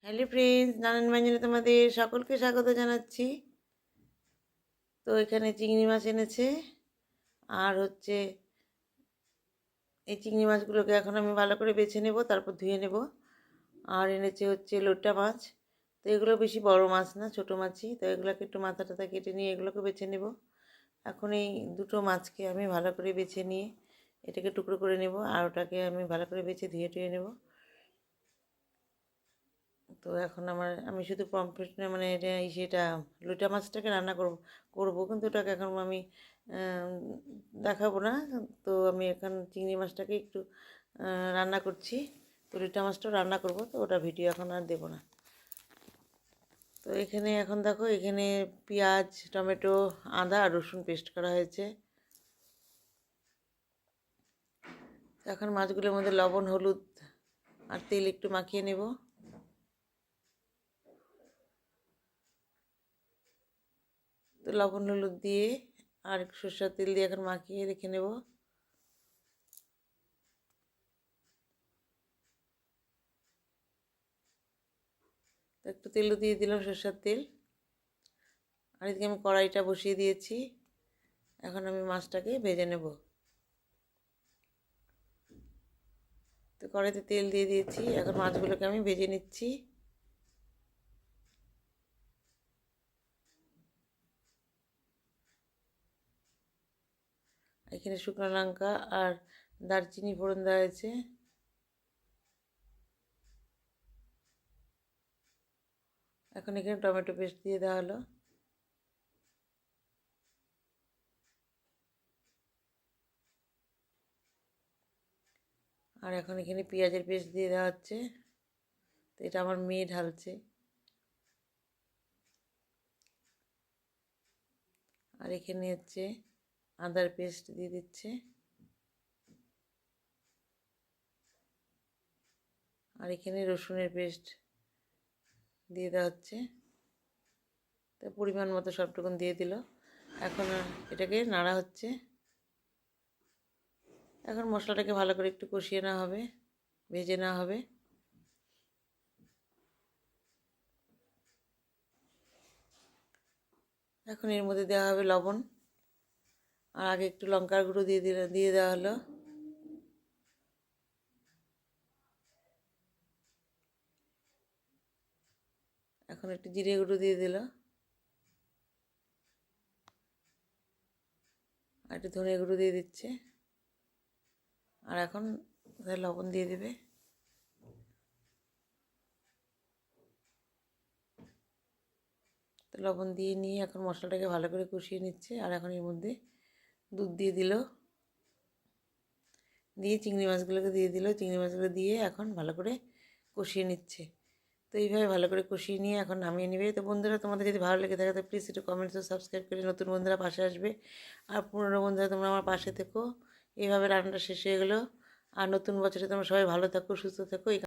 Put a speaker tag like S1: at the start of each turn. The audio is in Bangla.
S1: হ্যালো ফ্রেন্ডস, নানান ব্যঞ্জনে তোমাদের সকলকে স্বাগত জানাচ্ছি। তো এখানে চিংড়ি মাছ এনেছে, আর এই চিংড়ি মাছগুলোকে এখন আমি ভালো করে বেছে নেব, তারপর ধুয়ে নেব। আর এনেছে লোটা মাছ। তো এগুলো বেশি বড় মাছ না, ছোট মাছই। তো এগুলোকে একটু মাথা টাথা কেটে নিয়ে এগুলোকে বেছে নেব। এখন এই দুটো মাছকে আমি ভালো করে বেছে নিয়ে এটাকে টুকরো করে নেব, আর ওটাকে আমি ভালো করে বেছে ধুয়ে টুয়ে নেব। তো এখন আমি শুধু পমফ্রেট মানে এটা সেটা লুটা মাছটাকে রান্না করব, কিন্তু ওটাকে এখন আমি দেখাবো না। তো আমি এখন চিংড়ি মাছটাকে একটু রান্না করছি। তো লুটা মাছটাও রান্না করব, তো ওটা ভিডিও এখন আর দেবো না। তো এখানে এখন দেখো, এখানে পেঁয়াজ, টমেটো, আদা আর রসুন পেস্ট করা হয়েছে। এখন মাছগুলোর মধ্যে লবণ, হলুদ আর তেল একটু মাখিয়ে নেব। তো লবণ হলুদ দিয়ে আর একটু সরষের তেল দিয়ে এখন মাখিয়ে রেখে নেব। তো একটু তেলও দিয়ে দিলাম, সরষের তেল। আর এদিকে আমি কড়াইটা বসিয়ে দিয়েছি। এখন আমি মাছটাকে ভেজে নেব। তো কড়াইতে তেল দিয়ে দিয়েছি, এখন মাছগুলোকে আমি ভেজে নিচ্ছি। এখানে শুকনো লঙ্কা আর দারচিনি ফোড়ন দেওয়া হয়েছে। এখন এখানে টমেটো পেস্ট দিয়ে দেওয়া হলো। আর এখন এখানে পেঁয়াজের পেস্ট দিয়ে দেওয়া হচ্ছে। তো এটা আমার মেয়ে ঢালছে। আর এখানে আদার পেস্ট দিয়ে দিচ্ছে। আর এখানে রসুনের পেস্ট দিয়ে দেওয়া হচ্ছে। তো পরিমাণ মতো সবটুকুন দিয়ে দিল। এখন এটাকে নাড়া হচ্ছে। এখন মশলাটাকে ভালো করে একটু কষিয়ে নেওয়া হবে, ভেজে নেওয়া হবে। এখন এর মধ্যে দেওয়া হবে লবণ, আর আগে একটু লঙ্কার গুঁড়ো দিয়ে দেওয়া হলো। এখন একটু জিরে গুঁড়ো দিয়ে দিল, আর একটু ধনে গুঁড়ো দিয়ে দিচ্ছে। আর এখন লবণ দিয়ে দেবে। তো লবণ দিয়ে নিয়ে এখন মশলাটাকে ভালো করে কষিয়ে নিচ্ছে। আর এখন এর মধ্যে দুধ দিয়ে দিল, দিয়ে চিংড়ি মাছগুলোকে দিয়ে দিল। চিংড়ি মাছগুলো দিয়ে এখন ভালো করে কষিয়ে নিচ্ছে। তো এইভাবে ভালো করে কষিয়ে নিয়ে এখন নামিয়ে নেবে। তো বন্ধুরা, তোমাদের যদি ভালো লেগে থাকে তো প্লিজ একটু কমেন্টস ও সাবস্ক্রাইব করে নতুন বন্ধুরা পাশে আসবে। আর পুরনো বন্ধুরা তোমরা আমার পাশে থেকো। এইভাবে রান্নাটা শেষ হয়ে গেলো। আর নতুন বছরে তোমরা সবাই ভালো থাকো, সুস্থ থাকো।